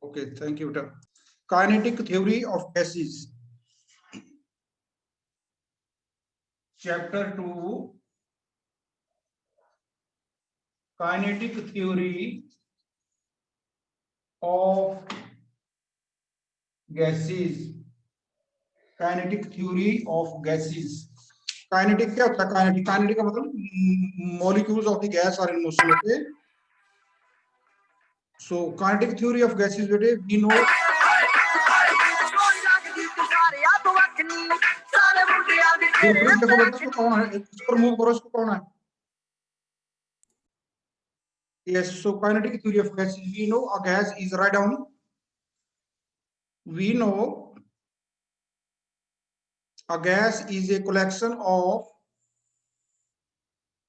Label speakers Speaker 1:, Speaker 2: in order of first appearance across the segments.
Speaker 1: Okay, thank you, Peter. Kinetic theory of gases. Chapter 2. Kinetic theory of gases. Kinetic theory of gases. Kinetic क्या होता है? Kinetic का मतलब molecules of the gas are in motion. Okay. So kinetic theory of gases, बेटे, we know. देखो बेटा, इसको कौन है? इसको मूव करो, इसको कौन है? Yes. So kinetic theory of gases, we know a gas is, write down. We know a gas is a collection of.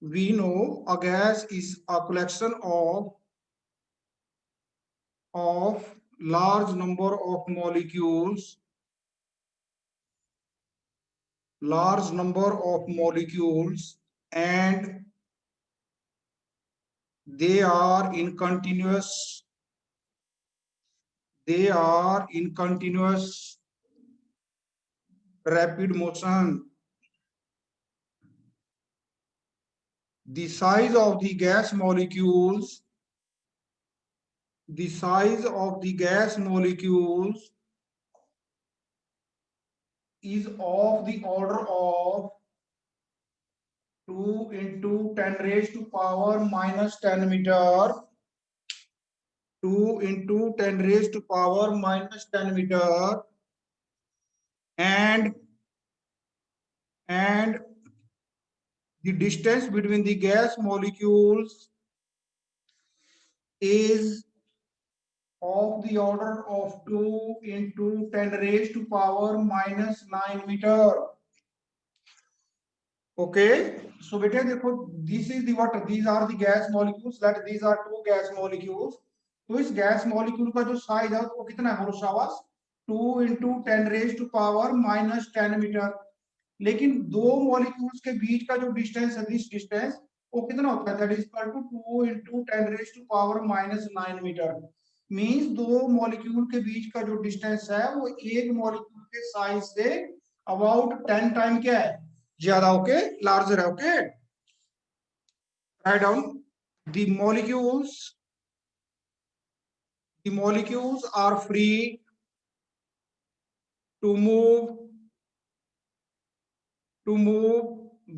Speaker 1: We know a gas is a collection of large number of molecules. Large number of molecules, and they are in continuous. They are in continuous rapid motion. The size of the gas molecules. The size of the gas molecules is of the order of 2 into 10 raised to power minus 10 meter. 2 into 10 raised to power minus 10 meter. And the distance between the gas molecules is of the order of 2 into 10 raised to power minus 9 meter. Okay, so beta देखो, this is the water, these are the gas molecules, that these are two gas molecules. तो इस gas molecule का जो size है वो कितना है? शाबाश, 2 into 10 raised to power minus 10 metre. लेकिन दो मॉलिक्यूल्स के बीच का जो डिस्टेंस है, दिस डिस्टेंस, वो कितना होता है? That is equal to 2 into 10 raised to power minus 9 metre. Means दो मॉलिक्यूल के बीच का जो डिस्टेंस है वो एक मॉलिक्यूल के साइज से अबाउट 10 टाइम क्या है? ज्यादा. ओके, लार्जर है. Okay, write down. The molecules are free to move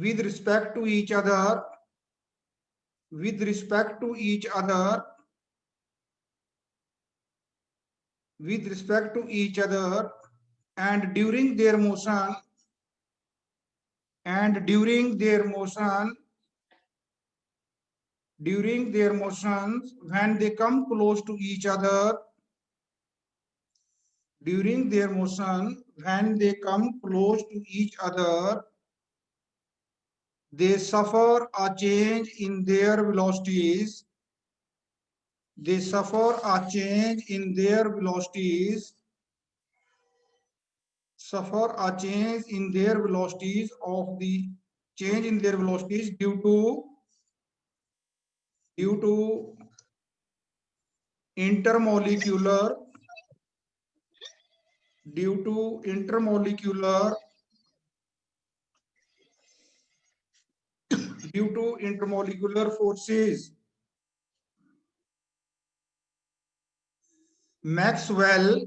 Speaker 1: with respect to each other. With respect to each other. With respect to each other, and during their motion. And during their motions, when they come close to each other. During their motion, when they come close to each other, they suffer a change in their velocities. They suffer a change in their velocities. Suffer a change in their velocities of the change in their velocities due to intermolecular forces. Maxwell,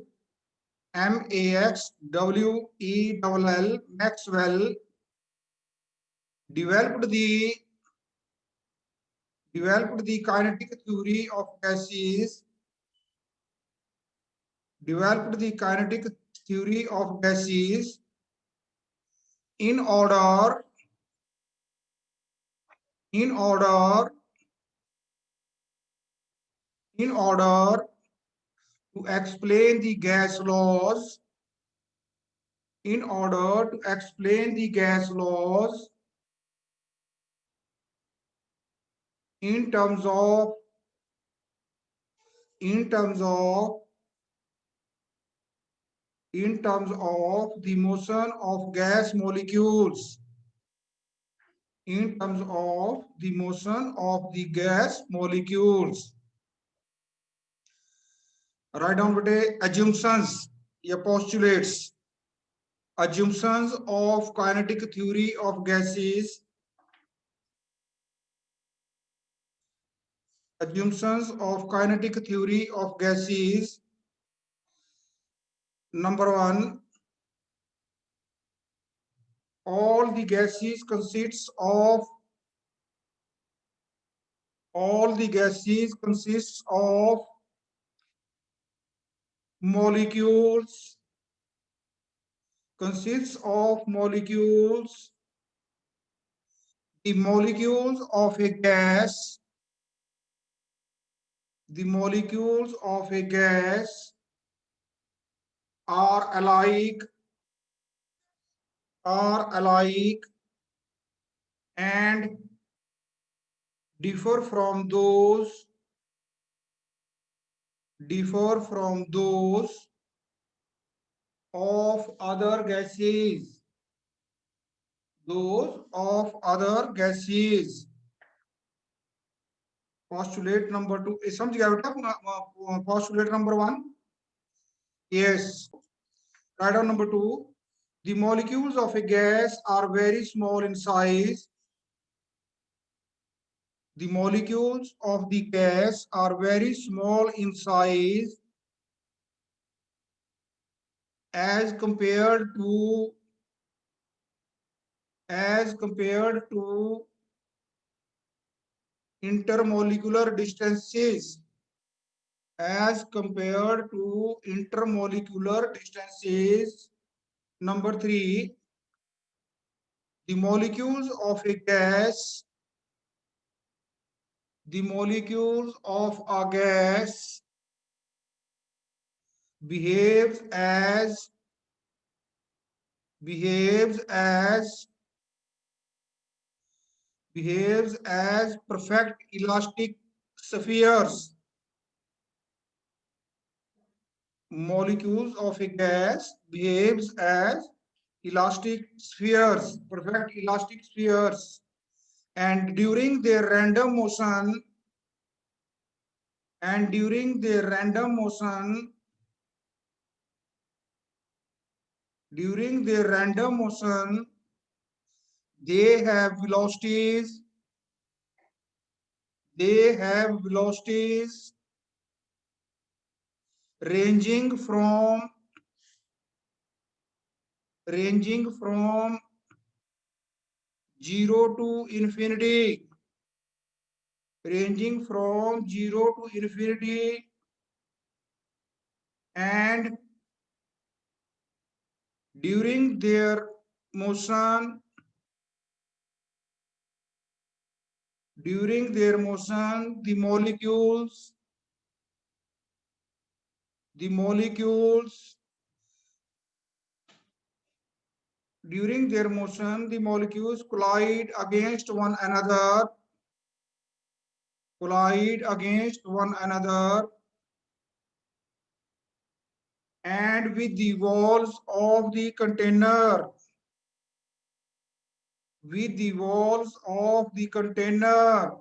Speaker 1: Maxwell, Maxwell developed the kinetic theory of gases. Developed the kinetic theory of gases in order to explain the gas laws. In order to explain the gas laws in terms of the motion of gas molecules. In terms of the motion of the gas molecules. Write down बेटे assumptions या postulates. Assumptions of kinetic theory of gases. Assumptions of kinetic theory of gases. Number one, all the gases consists of molecules, the molecules of a gas, are alike and differ from those of other gases, postulate number 2 समझ गया बेटा postulate number 1 yes write down number 2 the molecules of a gas are very small in size. The molecules of the gas are very small in size as compared to intermolecular distances. Number 3, the molecules of a gas behaves as perfect elastic spheres. Molecules of a gas behaves as perfect elastic spheres, and during their random motion they have velocities ranging from 0 to infinity, and during their motion the molecules during their motion the molecules collide against one another and with the walls of the container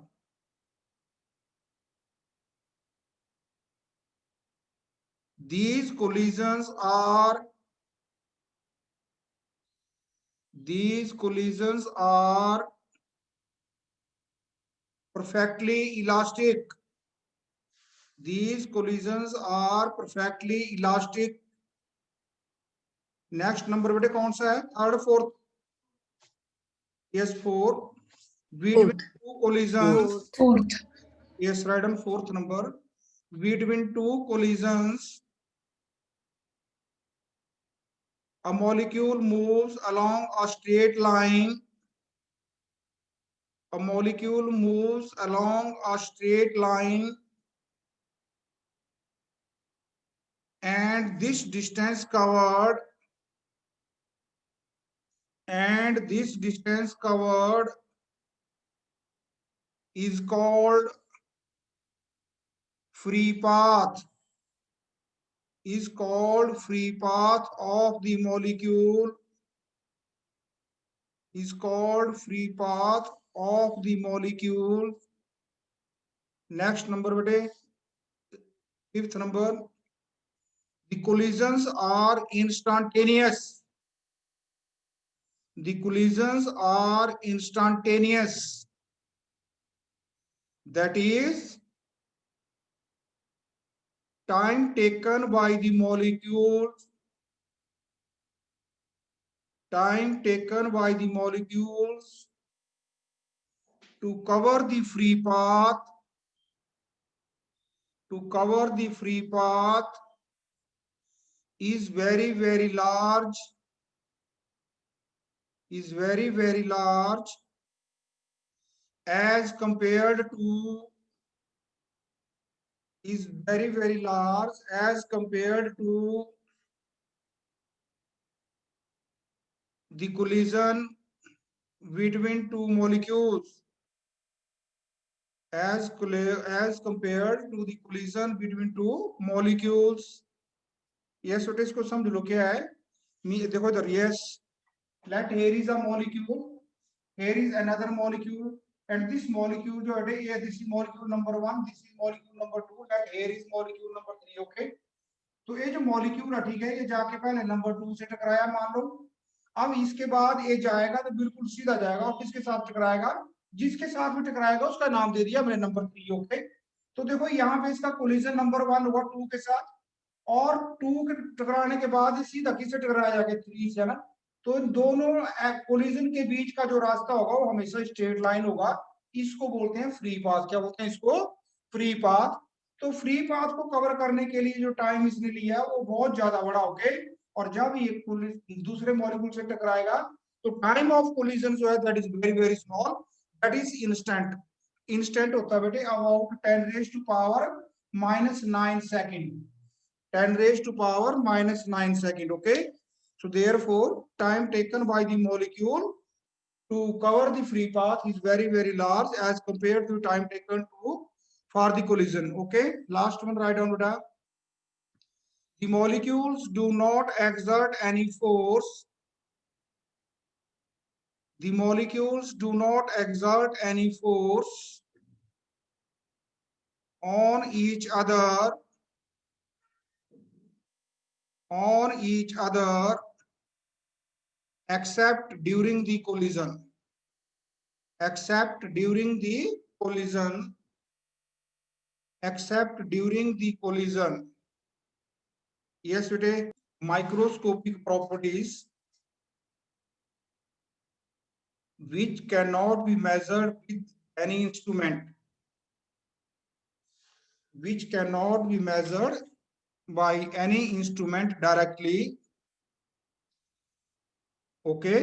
Speaker 1: these collisions are perfectly elastic. Next number बेटे कौन सा है? Third fourth? yes 4 between two collisions.
Speaker 2: Fourth.
Speaker 1: yes write down fourth number. Between two collisions a molecule moves along a straight line and this distance covered is called free path of the molecule next number bete fifth number The collisions are instantaneous. The collisions are instantaneous. That is, time taken by the molecules, time taken by the molecules to cover the free path, to cover the free path is very, very large, is very, very large as compared to, is very, very large as compared to the collision between two molecules, as compared to the collision between two molecules. Yes, what is को समझ लो क्या है? देखो इधर, yes, let here is a molecule, here is another molecule, and this molecule जो है ये, this is molecule number 1, this is molecule number 2, and here is molecule number 3. okay, तो ये जो मॉलिक्यूल है, ठीक है, ये जाके पहले नंबर 2 से टकराया मान लो। अब इसके बाद ये जाएगा तो बिल्कुल सीधा जाएगा और किसके साथ टकराएगा? जिसके साथ में टकराएगा उसका नाम दे दिया मैंने नंबर 3। ओके, तो देखो यहाँ पे इसका कोलिजन नंबर 1 होगा 2 के साथ, और 2 के टकराने के बाद ये सीधा किससे टकराया जाएगा? 3 से ना। तो इन दोनों कोलिजन के बीच का जो रास्ता होगा वो हमेशा स्ट्रेट लाइन होगा। इसको बोलते हैं फ्री पाथ। क्या बोलते हैं इसको? Free path. तो फ्री पाथ को कवर करने के लिए जो टाइम इसने लिया है वो बहुत ज्यादा बड़ा होके, और जब ये दूसरे मॉलिक्यूल से टकराएगा तो टाइम ऑफ कोलिजन जो है that is very very small, that is instant. Instant होता है बेटे about 10 raise to power -9 second, 10 raised to power -9 second. Okay, so therefore time taken by the molecule to cover the free path is very very large as compared to time taken to for the collision. Okay, last one, write down beta. The molecules do not exert any force, the molecules do not exert any force on each other, on each other except during the collision, except during the collision, except during the collision. Yes bete, microscopic properties which cannot be measured with any instrument, which cannot be measured by any instrument directly. Okay,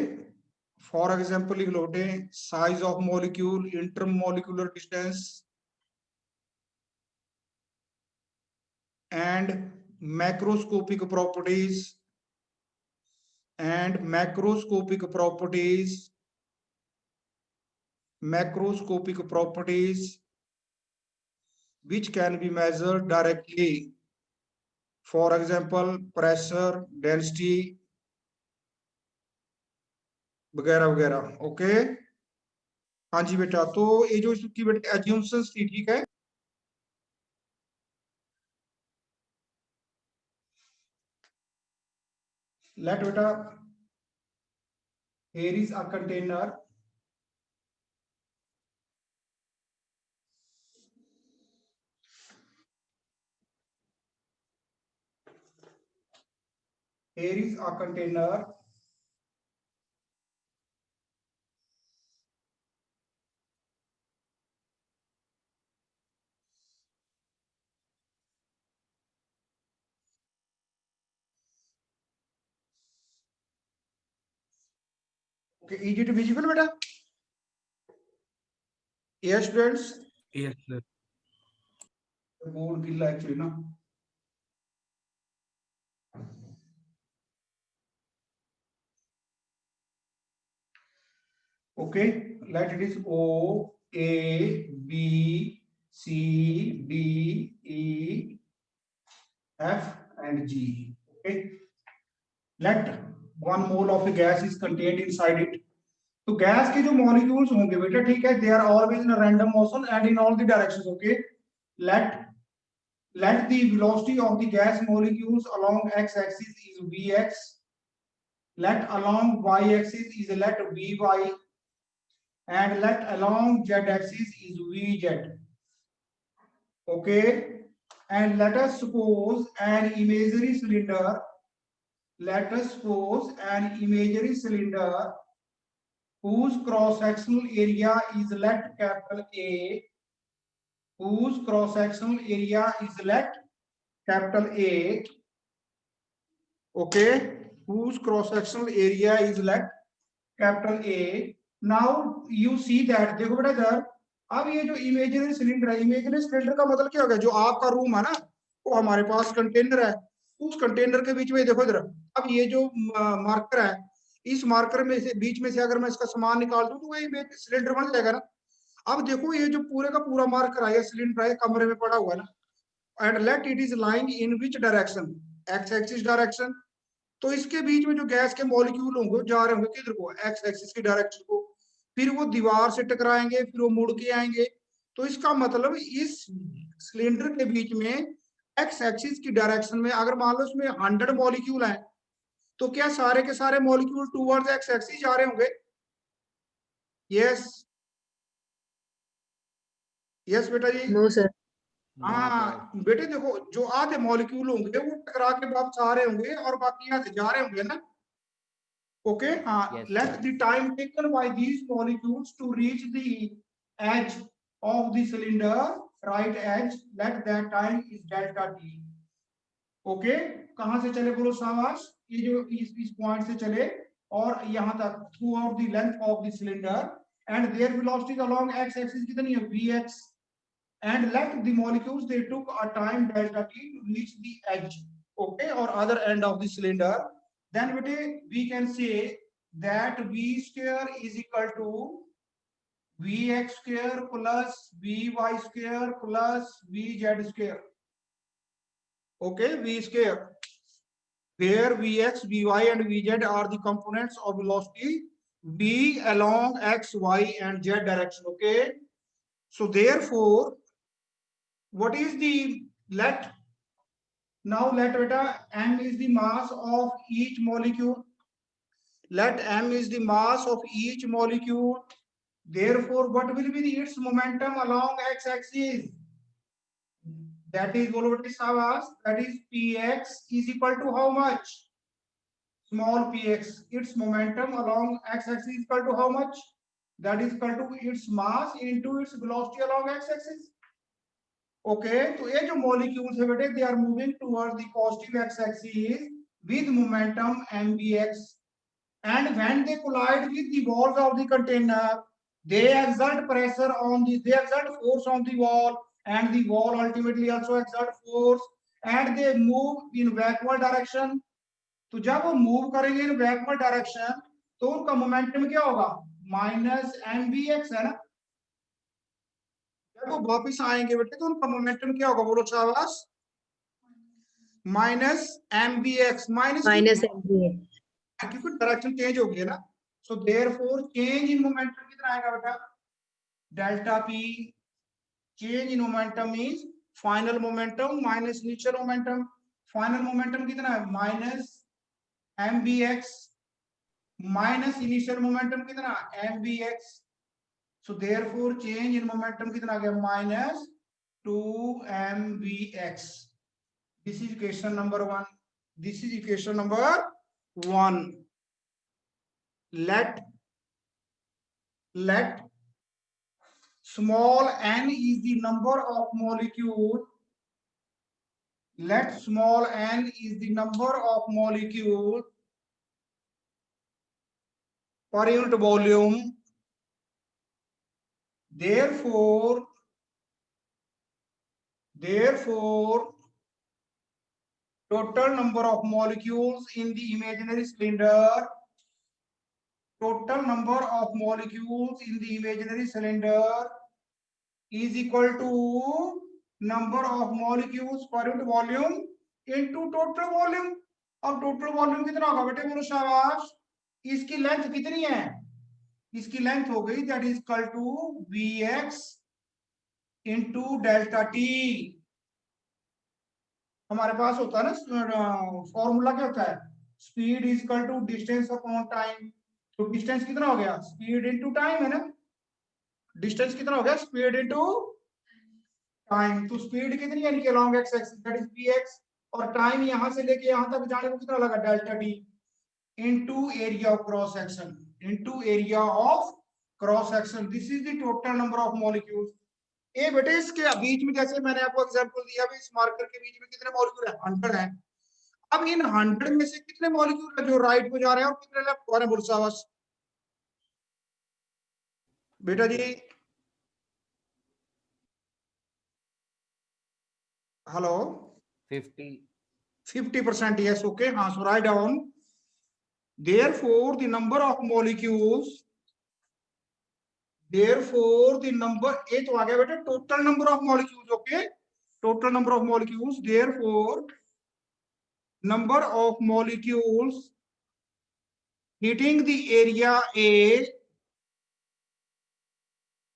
Speaker 1: for example लिख लो बेटे, size of molecule, intermolecular distance, and macroscopic properties, and macroscopic properties, macroscopic properties which can be measured directly. For example pressure, density वगैरह वगैरह। Okay, हाँ जी बेटा, तो ये जो इसकी बेटा एज्यूम्शंस थी, ठीक है, लेट बेटा here is a container, here is a container, okay, is it visible beta? Yes students,
Speaker 2: Yes, sir.
Speaker 1: board gilla actually na. Okay, let it is O A B C D E F and G. Okay, let 1 mole of a gas is contained inside it. तो gas के जो molecules होंगे बेटा, ठीक है, they are always in random motion and in all the directions. Okay, let let the velocity of the gas molecules along x-axis is vx, let along y-axis is let vy, and let along z-axis is vz. Okay, and let us suppose an imaginary cylinder. Let us suppose an imaginary cylinder whose cross-sectional area is let capital A, whose cross-sectional area is let capital A, okay, whose cross-sectional area is let capital A. Now you see that, देखो बेटा इधर, अब ये जो imaginary cylinder है, imaginary cylinder का मतलब क्या हो गया, जो आपका रूम है ना, वो हमारे पास कंटेनर है, उस कंटेनर के बीच में देखो इधर, अब ये जो मार्कर है, इस मार्कर में से बीच में से अगर मैं इसका सामान निकाल दूं तो ये सिलेंडर बन जाएगा ना। अब देखो ये जो पूरे का पूरा मार्कर है, सिलेंडर है, कमरे में पड़ा हुआ है ना, and let it is lying in which direction, x axis direction. तो इसके बीच में जो गैस के मॉलिक्यूल होंगे जा रहे होंगे किधर को, एक्स एक्सिस की डायरेक्शन को, फिर वो दीवार से टकराएंगे, फिर वो मुड़ के आएंगे। तो इसका मतलब इस सिलेंडर के बीच में एक्स एक्सिस की डायरेक्शन में अगर मान लो इसमें 100 मॉलिक्यूल हैं, तो क्या सारे के सारे मॉलिक्यूल टूवर्ड्स एक्स एक्सिस जा रहे होंगे? यस, यस बेटा जी।
Speaker 2: No sir.
Speaker 1: हाँ बेटे देखो, जो आधे मॉलिक्यूल होंगे वो टकरा के वापस आ रहे होंगे और बाकी आधे जा रहे होंगे ना। Okay, let the time taken by these molecules to reach the edge of the cylinder, right edge, let that time is delta t. Okay, कहाँ से चले बोलो शाबाश, ये जो इस पॉइंट से चले और यहाँ तक throughout the length of the cylinder, and their velocity along x-axis कितनी है, vx, and let the molecules they took a time delta t to reach the edge, okay, or other end of the cylinder. Then we can say that v square is equal to vx square plus vy square plus vz square. Okay, v square, where vx, vy and vz are the components of velocity v along x, y and z direction. Okay, so therefore what is the let, now let beta m is the mass of each molecule, let m is the mass of each molecule. Therefore what will be its momentum along x axis? That is that is px is equal to how much, small px, its momentum along x axis is equal to how much, that is equal to its mass into its velocity along x axis. Okay, तो ये जो molecules है बेटे, they are moving towards the positive x axis with momentum mvx, and when they collide with the walls of the container, they exert pressure on the, they exert force on the wall, and the wall ultimately also exert force, and they move in backward direction. तो जब वो move करेंगे in backward direction, तो उनका momentum क्या होगा, minus mvx है ना। जब वो वापिस आएंगे बेटे तो उनका मोमेंटम क्या होगा, बोलो शाबाश, माइनस mvx, माइनस क्योंकि डायरेक्शन चेंज हो गई है ना। So therefore change in momentum कितना आएगा बेटा, delta P, change in momentum means final momentum minus initial momentum, final momentum कितना है minus mvx, minus initial momentum कितना mvx, so therefore change in momentum कितना आ गया, minus 2mvx. This is equation number 1. This is equation number 1. Let small n is the number of molecule. Let small n is the number of molecule per unit volume. Therefore, total number of molecules in the imaginary cylinder, total number of molecules in the imaginary cylinder is equal to number of molecules per unit volume into total volume. अब total volume कितना होगा बेटे, बोलो शाबाश, इसकी length कितनी है, इसकी लेंथ हो गई that is equal to vx into delta t. हमारे पास होता है ना फॉर्मूला क्या होता है, speed is equal to distance upon time. तो डिस्टेंस कितना हो गया, स्पीड इनटू टाइम है ना, डिस्टेंस कितना हो गया, स्पीड इनटू टाइम। तो स्पीड कितनी है इनके long x axis that is px, और टाइम यहां से लेके यहां तक जाने को कितना लगा, delta T into area of cross section, into area of cross section. This is the total number of molecules. ये बेटे इसके बीच में जैसे मैंने आपको एग्जांपल दिया भी, इस मार्कर के बीच में कितने मॉलिक्यूल है, 100 है। अब इन 100 में से कितने मॉलिक्यूल है जो राइट को जा रहे हैं और कितने लेफ्ट को आ रहे हैं, बुरसावस बेटा जी, हेलो। 50% yes, okay, हाँ, so write down, therefore the number of molecules, therefore the number, ये तो आ गया बेटा total number of molecules, okay, total number of molecules, therefore number of molecules hitting the area A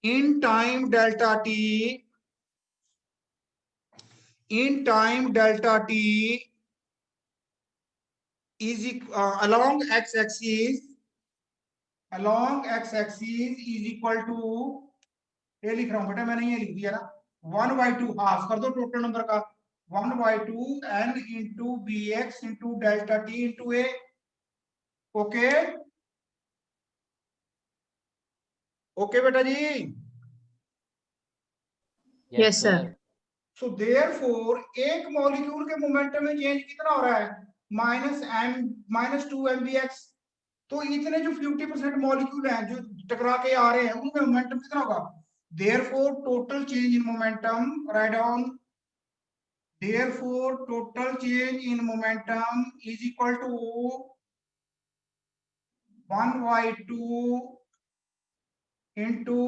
Speaker 1: in time delta t, in time delta t is along x-axis, along x-axis is equal to, ये लिख रहा हूं बेटा मैंने, ये लिख दिया ना, 1/2 हाफ कर दो टोटल नंबर का, 1/2 n into B X into delta T into A, okay, okay बेटा जी।
Speaker 2: Yes sir.
Speaker 1: सो देयरफॉर एक मॉलिक्यूल के मोमेंटम में चेंज कितना हो रहा है, -2 mvx। तो इतने जो 50% मॉलिक्यूल हैं जो टकरा के आ रहे हैं उनमें मोमेंटम कितना होगा, therefore total change in momentum, write down, therefore total change in momentum is equal to 1/2 into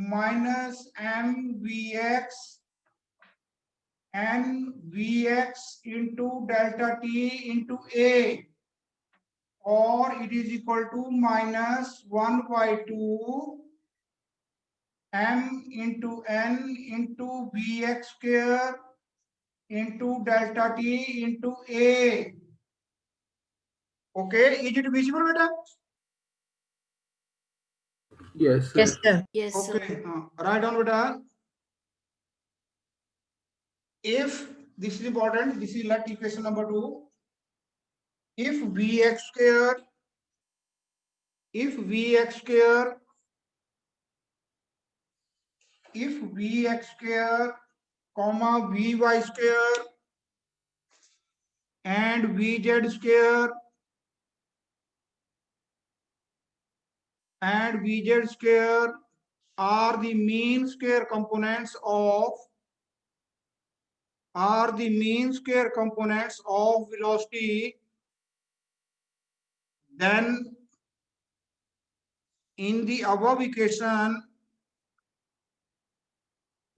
Speaker 1: minus mvx n vx into delta t into a, or it is equal to minus 1/2 m into n into vx square into delta t into a, okay, is it visible beta?
Speaker 2: Yes sir.
Speaker 3: Yes sir.
Speaker 1: Okay, write down beta, if this is important, this is like equation number 2, if vx square, if vx square, if vx square comma vy square and vz square and vz square are the mean square components of, are the mean square components of velocity, then in the above equation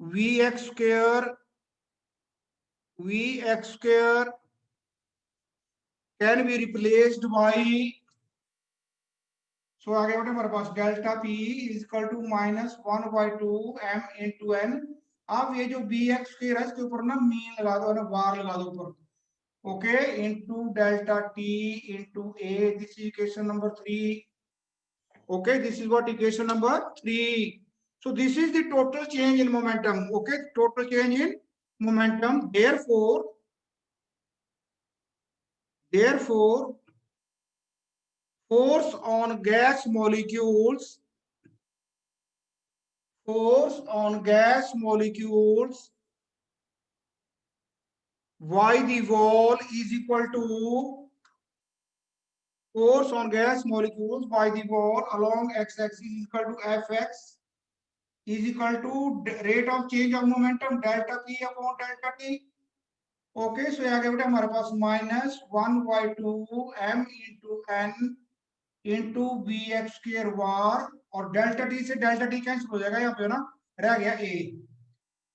Speaker 1: vx square can be replaced by, so आगे बढ़े हमारे पास delta p is equal to -1/2 m into n। अब ये जो bx square है इसके ऊपर ना मीन लगा दो ना, बार लगा दो ऊपर, okay, into delta t into a, this is equation number 3, okay, this is what equation number 3। so this is the total change in momentum, okay, total change in momentum, therefore force on gas molecules, force on gas molecules y the wall is equal to, force on gas molecules by the wall along x-axis is equal to fx is equal to rate of change of momentum delta p upon delta t, okay, so यहाँ क्या बेटा हमारे पास -1/2 m into n into bx square var, और delta T से delta T cancel हो जाएगा यहाँ पे ना, रह गया a।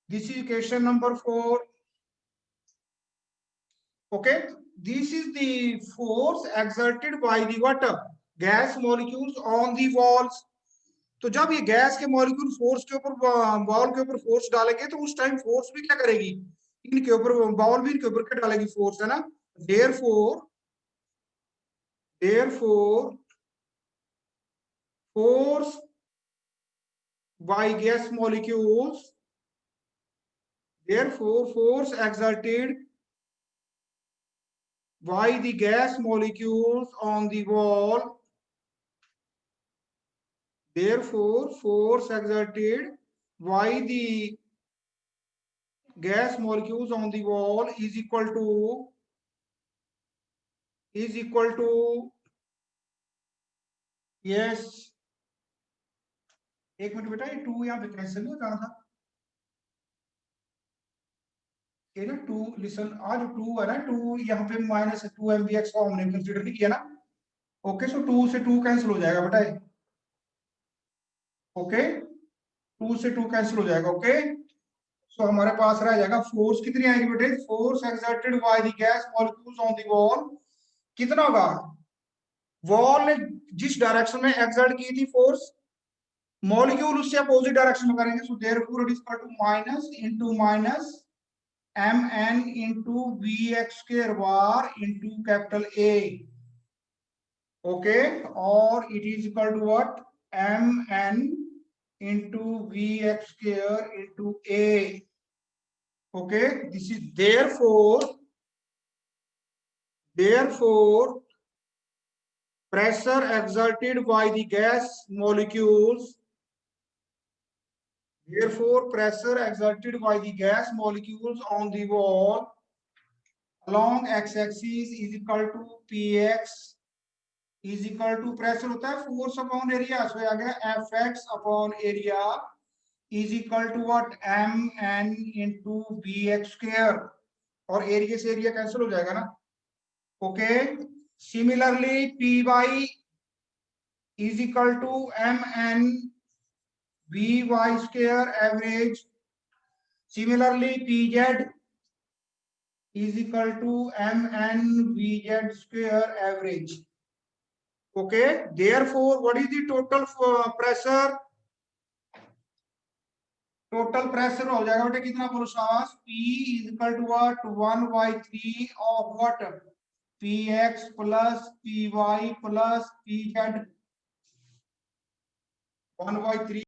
Speaker 1: This is equation number 4, okay, this is the force exerted by the water gas molecules on the walls। तो जब ये गैस के मॉलिक्यूल फोर्स के ऊपर, वॉल के ऊपर फोर्स डालेंगे तो उस टाइम फोर्स भी क्या करेगी, इनके ऊपर, बॉल भी इनके ऊपर क्या डालेगी, फोर्स, है ना। therefore force by gas molecules, therefore force exerted by the gas molecules on the wall, therefore force exerted by the gas molecules on the wall is equal to yes, एक minute बेटा, ये 2 यहाँ पे cancel नहीं हो जाना था, ये ना 2, लिसन, आज 2 है ना, 2 यहाँ पे -2 MVX को हमने कंसीडर नहीं किया ना। ओके, सो 2 से 2 कैंसिल हो जाएगा बेटा, ओके, 2 से 2 कैंसिल हो जाएगा। ओके, सो हमारे पास रह जाएगा फोर्स कितनी आएगी बेटे, force exerted by the gas molecules on the wall, कितना होगा, वॉल ने जिस डायरेक्शन में एक्सर्ट की थी फोर्स, मॉलिक्यूल उससे अपोजिट डायरेक्शन में करेंगे, so therefore it is equal to minus into minus mn into vx square bar into capital A, okay, or it is equal to what, mn into vx square into A, okay, this is therefore pressure exerted by the gas molecules, therefore pressure exerted by the gas molecules on the wall along x-axis is equal to px is equal to, pressure होता है force upon area, सो आ गया fx upon area is equal to what, mn into bx square, और area से area cancel हो जाएगा ना। Okay, similarly py is equal to mn by square average, similarly pz is equal to mn bz square average, okay, therefore what is the total pressure, total pressure हो जाएगा बेटा कितना, बोलो शाबाश, P is equal to what, 1/3 of what, px plus py plus pz, 1/3